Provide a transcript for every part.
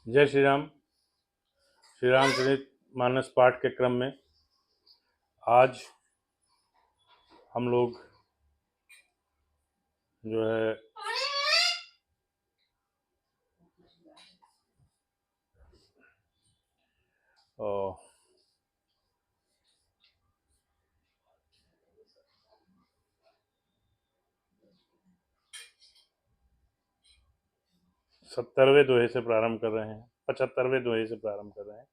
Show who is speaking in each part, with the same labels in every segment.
Speaker 1: जय श्री राम। श्री रामचरित मानस पाठ के क्रम में आज हम लोग जो है 70वें दोहे से प्रारंभ कर रहे हैं, 75वें दोहे से प्रारंभ कर रहे हैं।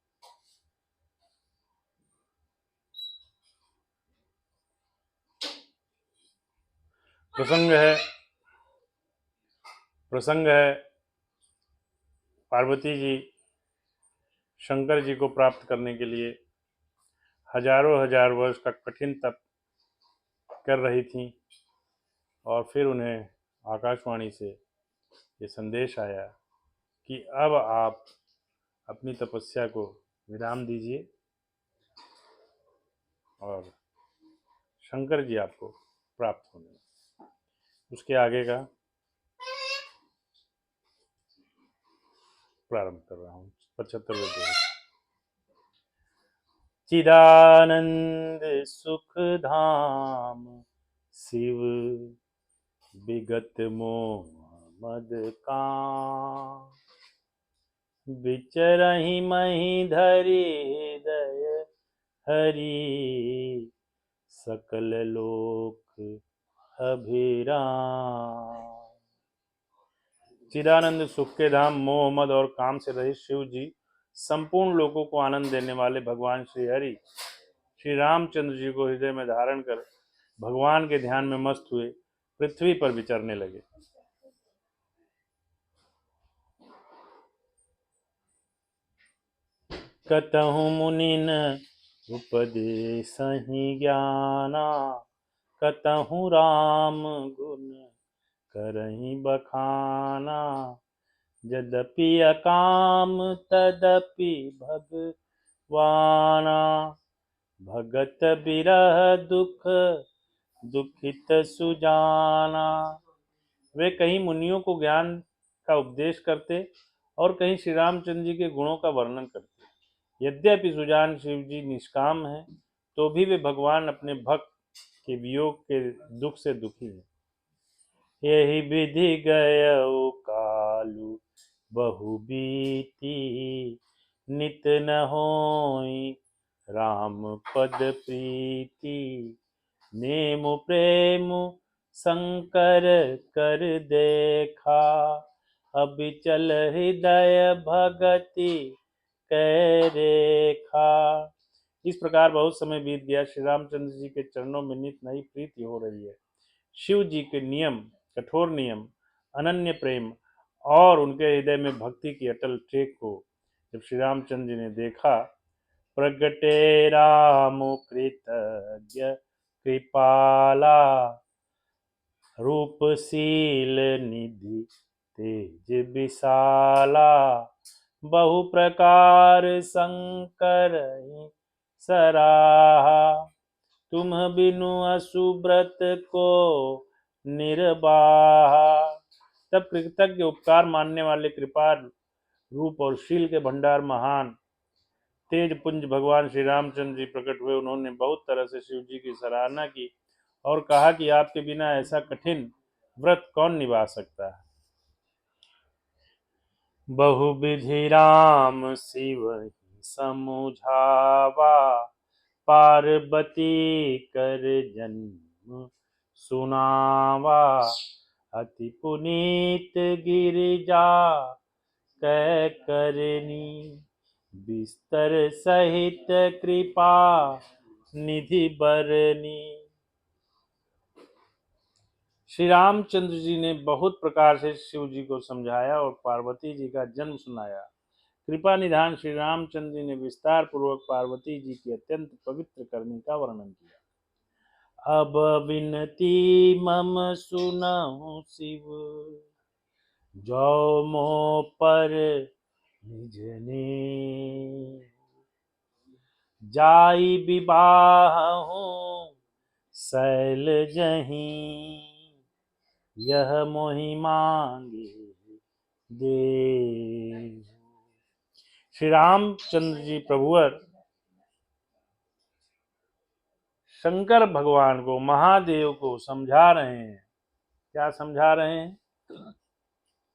Speaker 1: प्रसंग है पार्वती जी शंकर जी को प्राप्त करने के लिए हजारों हजार वर्ष का कठिन तप कर रही थीं और फिर उन्हें आकाशवाणी से ये संदेश आया कि अब आप अपनी तपस्या को विराम दीजिए और शंकर जी आपको प्राप्त होंगे। उसके आगे का प्रारंभ कर रहा हूँ 75वें दोहे। चिदानंद सुख धाम शिव विगत मोह मद का, विचरहि मही धरि हृदय हरि, सकल लोक अभिराम। चिदानंद सुख के धाम मोह मद और काम से रहित शिव जी संपूर्ण लोगों को आनंद देने वाले भगवान श्री हरि श्री रामचंद्र जी को हृदय में धारण कर भगवान के ध्यान में मस्त हुए पृथ्वी पर विचरने लगे। कतहु मुनिन उपदेसहि ज्ञाना, कतहु राम गुण करहि बखाना, यद्यपि अकाम तदपि भगवाना, भगत बिरह दुख दुखित सुजाना। वे कहीं मुनियों को ज्ञान का उपदेश करते और कहीं श्री रामचंद्र जी के गुणों का वर्णन करते। यद्यपि सुजान शिव जी निष्काम हैं तो भी वे भगवान अपने भक्त के वियोग के दुख से दुखी हैं। यही विधि गयउ कालु बहु बीती, नित न होई राम पद प्रीति, नेमु प्रेम शंकर कर देखा, अबिचल हृदय भगति कै रेखा। इस प्रकार बहुत समय बीत गया। श्री रामचंद्र जी के चरणों में नित नई प्रीति हो रही है। शिव जी के नियम, कठोर नियम, अनन्य प्रेम और उनके हृदय में भक्ति की अटल टेक को जब श्री रामचंद्र जी ने देखा, प्रगटे राम कृतज्ञ कृपाला, रूपशील निधि तेज विशाला, बहु प्रकार शंकर सराहा, तुम बिनु असुव्रत को निर्वाहा। तब कृतज्ञ उपकार मानने वाले कृपा रूप और शील के भंडार महान तेज पुंज भगवान श्री रामचंद्र जी प्रकट हुए। उन्होंने बहुत तरह से शिव जी की सराहना की और कहा कि आपके बिना ऐसा कठिन व्रत कौन निभा सकता है। बहुविधि राम शिव समुझावा, पार्वती कर जन्म सुनावा, अति पुनीत गिरिजा कै करनी, बिस्तर सहित कृपा निधि बरनी। श्री रामचंद्र जी ने बहुत प्रकार से शिव जी को समझाया और पार्वती जी का जन्म सुनाया। कृपा निधान श्री रामचंद्र जी ने विस्तार पूर्वक पार्वती जी की अत्यंत पवित्र करने का वर्णन किया। अब विनती मम सुनहु शिव, जो मोह पर निज ने, जाई विवाहु शैल जहीं, यह मोहि मांगे दे। श्री रामचंद्र जी प्रभुवर शंकर भगवान को, महादेव को समझा रहे हैं। क्या समझा रहे हैं?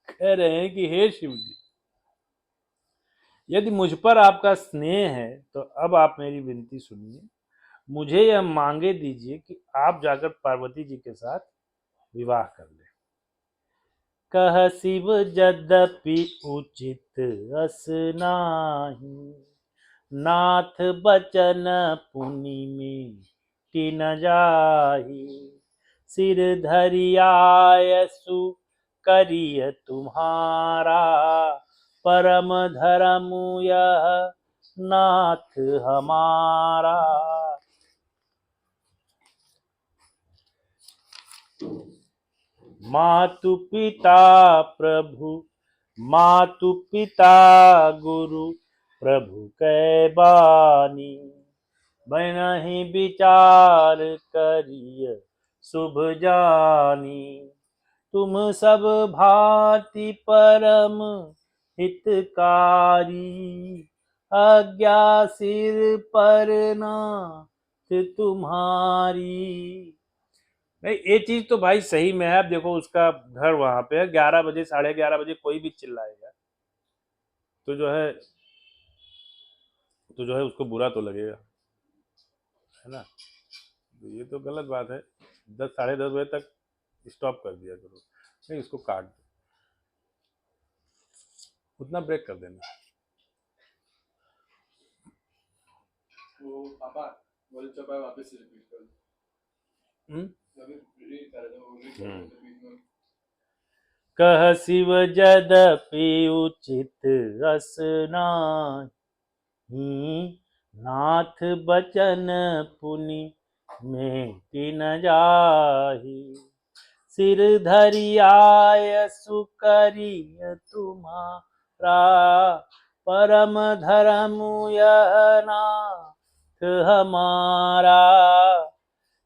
Speaker 1: कह रहे हैं कि हे शिव जी, यदि मुझ पर आपका स्नेह है तो अब आप मेरी विनती सुनिए। मुझे यह मांगे दीजिए कि आप जाकर पार्वती जी के साथ विवाह कर ले। कह शिव यद्यपि उचित अस नाही, नाथ बचन पुनि में कि न जाही। सिर धरियायसु करिय तुम्हारा, परम धर्म यह नाथ हमारा। मातु पिता प्रभु, मातु पिता गुरु प्रभु कै बानी, बनहि विचार करिय शुभ जानी। तुम सब भांति परम हितकारी, आज्ञा सिर पर नाथ तुम्हारी। नहीं, ये चीज तो भाई सही में है। अब देखो, उसका घर वहां पे है, 11 बजे 11:30 बजे कोई भी चिल्लाएगा तो जो है उसको बुरा तो लगेगा, है ना। तो ये तो गलत बात है। 10 10:30 बजे तक स्टॉप कर दिया करो, नहीं इसको काट दो, उतना ब्रेक कर देना। वो पापा बोल चुका, वापस से रिपीट कर दो। कह शिव यद्यपि उचित अस नाही, नाथ बचन पुनि में कि न जाही। सिर धरियायसु करिय तुम्हारा, परम धर्म यह नाथ हमारा।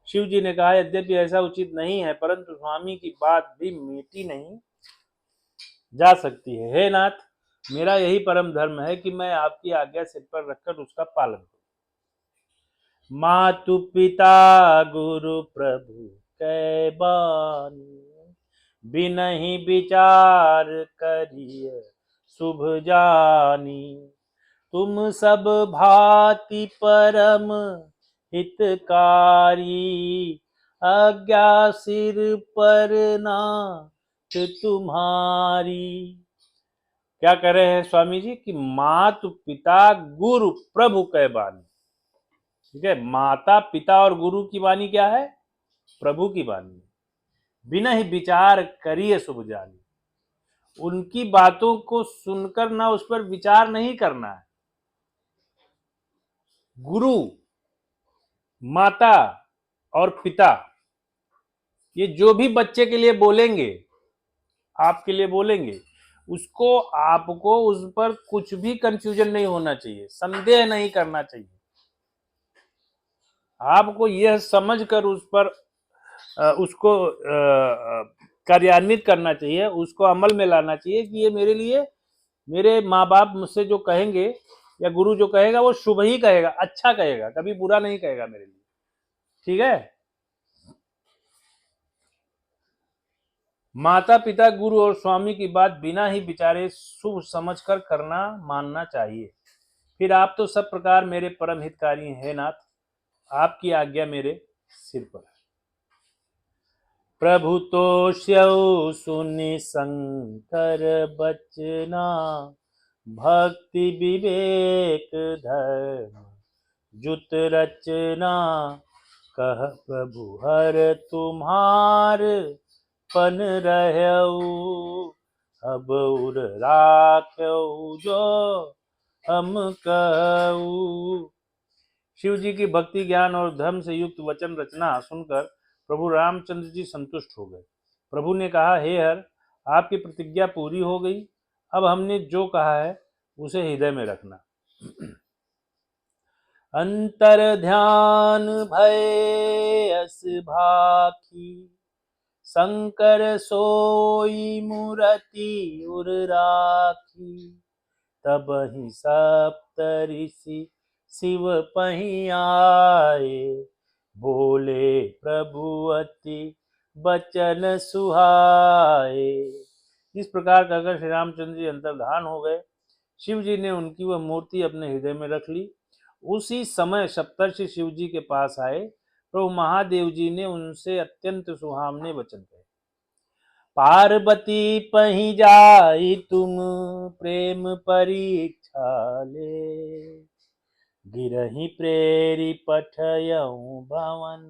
Speaker 1: शिव जी ने कहा, यद्यपि ऐसा उचित नहीं है, परंतु स्वामी की बात भी मीठी नहीं जा सकती है। हे नाथ, मेरा यही परम धर्म है कि मैं आपकी आज्ञा सिर पर रखकर उसका पालन करूं। मातु पिता गुरु प्रभु कै बानी, बिनहि विचार करिय शुभ जानी। तुम सब भांति परम हितकारी, आज्ञा सिर पर नाथ तुम्हारी। क्या कह रहे हैं स्वामी जी कि मातु पिता गुरु प्रभु कै बानी। ठीक है, माता पिता और गुरु की वाणी क्या है? प्रभु की वाणी। बिना ही विचार करिए शुभ जानी, उनकी बातों को सुनकर ना उस पर विचार नहीं करना है। गुरु, माता और पिता, ये जो भी बच्चे के लिए बोलेंगे, आपके लिए बोलेंगे, उसको आपको उस पर कुछ भी कंफ्यूजन नहीं होना चाहिए, संदेह नहीं करना चाहिए। आपको यह समझकर उस पर उसको कार्यान्वित करना चाहिए, उसको अमल में लाना चाहिए कि ये मेरे लिए, मेरे माँ बाप मुझसे जो कहेंगे या गुरु जो कहेगा वो शुभ ही कहेगा, अच्छा कहेगा, कभी बुरा नहीं कहेगा मेरे लिए। ठीक है। माता पिता गुरु और स्वामी की बात बिना ही विचारे शुभ समझकर करना मानना चाहिए। फिर आप तो सब प्रकार मेरे परम हितकारी हैं नाथ, आपकी आज्ञा मेरे सिर पर है। प्रभु तोष्यौ सुनि शंकर बचना, भक्ति विवेक धर्म जुत रचना। कह प्रभु हर तुम्हार पन रहऊ, अब उर राख्यऊ जो हम कहू। शिव जी की भक्ति ज्ञान और धर्म से युक्त वचन रचना सुनकर प्रभु रामचंद्र जी संतुष्ट हो गए। प्रभु ने कहा, हे हर, आपकी प्रतिज्ञा पूरी हो गई। अब हमने जो कहा है उसे हृदय में रखना। अंतर ध्यान भय अस भाखी, शंकर सोई मूर्ति उर राखी। तब ही सप्तऋषि शिव पही आए, बोले प्रभु अति बचन सुहाए। इस प्रकार कहकर श्री रामचंद्र जी अंतर्धान हो गए। शिव जी ने उनकी वह मूर्ति अपने हृदय में रख ली। उसी समय सप्तर्षि शिव जी के पास आए। प्रभु महादेव जी ने उनसे अत्यंत सुहावने वचन कहे। पार्वती पही जाई तुम प्रेम परीक्षा ले, गिरहि प्रेरी पठयऊ भवन,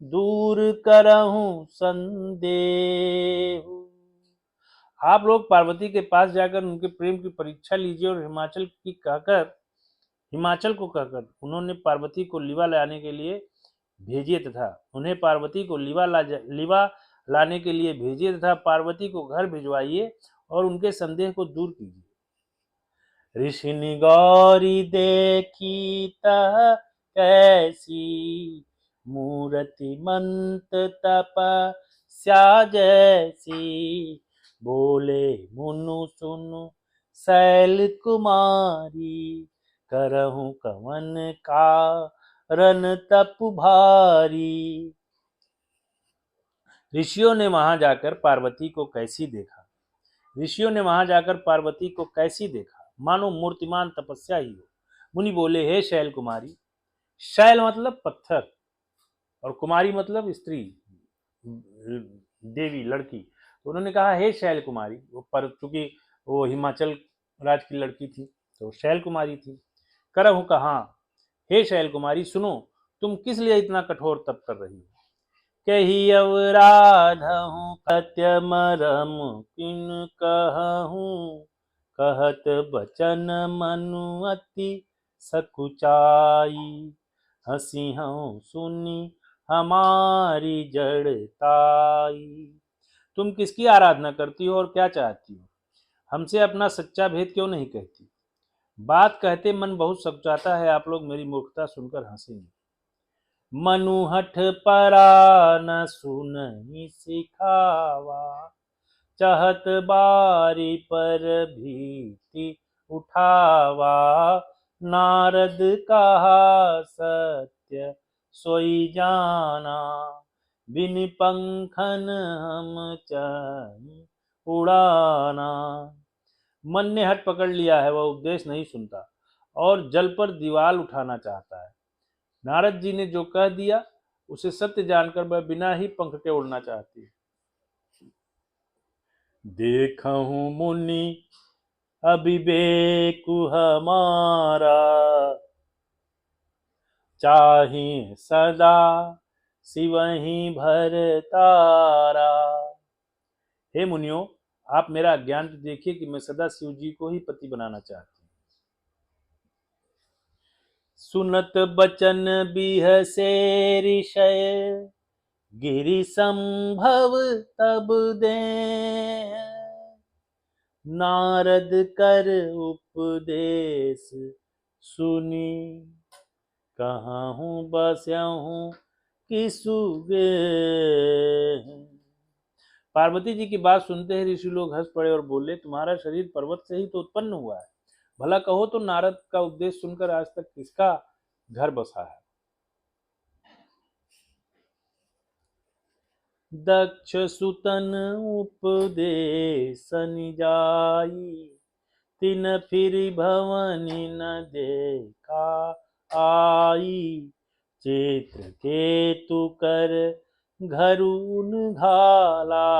Speaker 1: दूर करहूं संदेह। आप लोग पार्वती के पास जाकर उनके प्रेम की परीक्षा लीजिए और हिमाचल को कहकर उन्होंने पार्वती को लिवा लाने के लिए भेजिए तथा उन्हें पार्वती को लिवा लाने के लिए भेजिए तथा पार्वती को घर भिजवाइए और उनके संदेह को दूर कीजिए। ऋषिनि गौरी देखी तह कैसी, मूर्ति मंत तपस्या जैसी, बोले मुनु सुनु शैल कुमारी, करहूं कवन कारण तप भारी। ऋषियों ने वहां जाकर पार्वती को कैसी देखा, मानो मूर्तिमान तपस्या ही हो। मुनि बोले, हे शैल कुमारी। शैल मतलब पत्थर और कुमारी मतलब स्त्री, देवी, लड़की। तो उन्होंने कहा, हे शैल कुमारी। वो पर चूंकि वो हिमाचल राज की लड़की थी तो शैल कुमारी थी। करहूं कहा, हे शैल कुमारी सुनो, तुम किस लिए इतना कठोर तप कर रही हो। कही अवराधहूँ सत्य मरम किन कहूँ, कहत बचन मनु अति सकुचाई, हसी हूँ सुनी हमारी जड़ताई। तुम किसकी आराधना करती हो और क्या चाहती हो, हमसे अपना सच्चा भेद क्यों नहीं कहती। बात कहते मन बहुत सकुचाता है, आप लोग मेरी मूर्खता सुनकर हंसेंगे। मनुहठ परा न सुनहि सिखावा, चाहत बारी पर भीति उठावा, नारद कहा सत्य सोई जाना, बिन पंखन हम चाहि उड़ाना। मन ने हट पकड़ लिया है, वह उपदेश नहीं सुनता और जल पर दीवाल उठाना चाहता है। नारद जी ने जो कह दिया उसे सत्य जानकर वह बिना ही पंख के उड़ना चाहती है। देखहूं मुनि अविवेक हमारा, चाहे सदा शिवहि भरतारा। हे मुनियों, आप मेरा ज्ञान तो देखिए कि मैं सदा शिव जी को ही पति बनाना चाहती हूँ। सुनत बचन बिहसे ऋषय, गिरि संभव तब दे, नारद कर उपदेश सुनी, कहूँ बस्यहूँ किसुगे। पार्वती जी की बात सुनते ही ऋषि लोग हंस पड़े और बोले, तुम्हारा शरीर पर्वत से ही तो उत्पन्न हुआ है, भला कहो तो नारद का उपदेश सुनकर आज तक किसका घर बसा है। दक्ष सुतन उपदेशन जाई, तिन फिर भवनि न देखा आई, चित्र केतु कर घरुन घाला,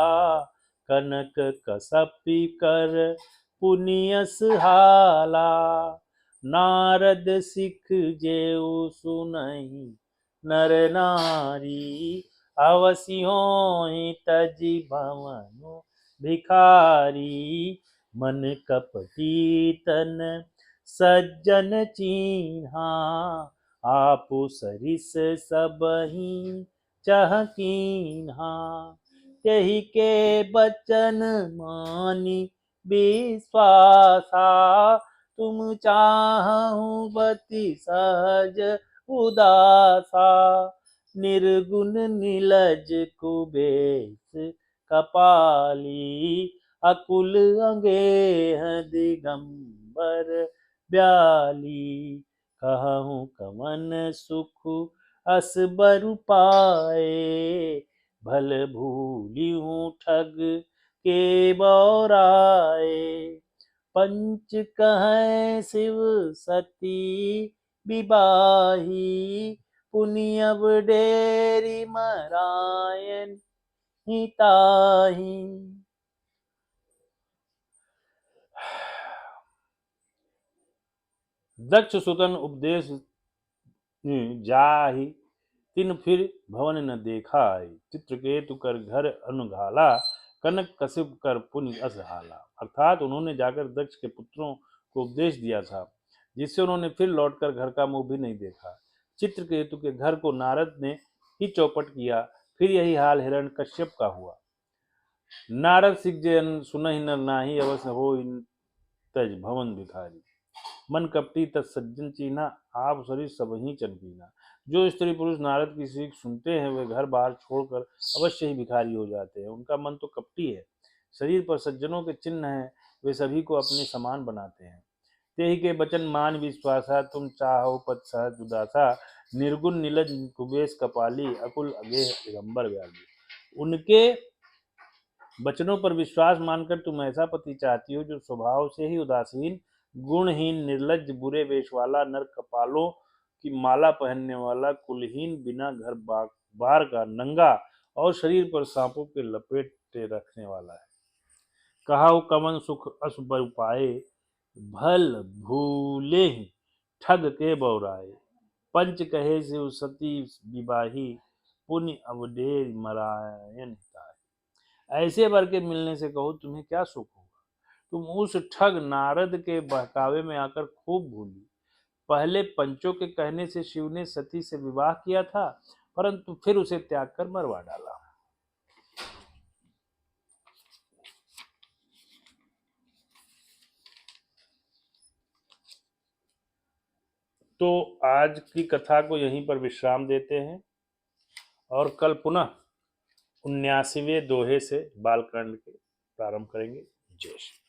Speaker 1: कनक कसपि कर पुनियस हाला, नारद सिख जेऊ सुनहि नर नारी, अवसि होहि तजि भवनु भिखारी, मन कपटी तन सज्जन चीन्हा, आपु सरिस सबहि चह कीन्हा, तेहि के बचन मानि विश्वासा, तुम चाहु बति सहज उदासा, निर्गुण निलज कुबेश कपाली, अकुल अंगेह दिगंबर ब्याली। कहूँ कवन सुख अस बरु पाए, भल भूलिहूँ ठग के बौराए। पंच कहें शिव सती विवाही, पुनि अब डेरि मरायन हिताही। दक्ष सुतन उपदेश जाहि, तिन फिर भवन न देखा आई। चित्रकेतु कर घर अनुघाला, कनक कसिप कर पुनि अस हाला। अर्थात उन्होंने जाकर दक्ष के पुत्रों को उपदेश दिया था, जिससे उन्होंने फिर लौटकर घर का मुंह भी नहीं देखा। चित्रकेतु के घर को नारद ने ही चौपट किया, फिर यही हाल हिरण्यकश्यप का हुआ। नारद सिखजन सुनहि नर नाही, अवश्य हो इन तज भवन भिखारी। मन कपटी तत्सज्जन चीन्हा, आप शरीर सब ही चनकीना। जो स्त्री पुरुष नारद की सीख सुनते हैं वे घर बाहर छोड़कर अवश्य ही भिखारी हो जाते हैं। उनका मन तो कपटी है, शरीर पर सज्जनों के चिन्ह हैं, वे सभी को अपने समान बनाते हैं। तेहि के बचन मान विश्वासा, तुम चाहो पद सहज उदासा। निर्गुण नीलज कुबेश कपाली, अकुल अगेह दिगंबर व्याली। उनके वचनों पर विश्वास मानकर तुम ऐसा पति चाहती हो जो स्वभाव से ही उदासीन, गुणहीन, निर्लज्ज, बुरे वेश वाला, नर कपालों की माला पहनने वाला, कुलहीन, बिना घर बार का, नंगा और शरीर पर सांपों के लपेटे रखने वाला है। कहाऊ कवन सुख अस बर पाए, भल भूले ही ठग के बौराए। पंच कहे शिव सती विवाही, पुण्य अवडेर मरायन हिताय। ऐसे वर के मिलने से कहो तुम्हें क्या सुख होगा। तुम उस ठग नारद के बहकावे में आकर खूब भूली। पहले पंचों के कहने से शिव ने सती से विवाह किया था, परंतु फिर उसे त्याग कर मरवा डाला। तो आज की कथा को यहीं पर विश्राम देते हैं और कल पुनः 79वें दोहे से बालकांड के प्रारंभ करेंगे। जय श्री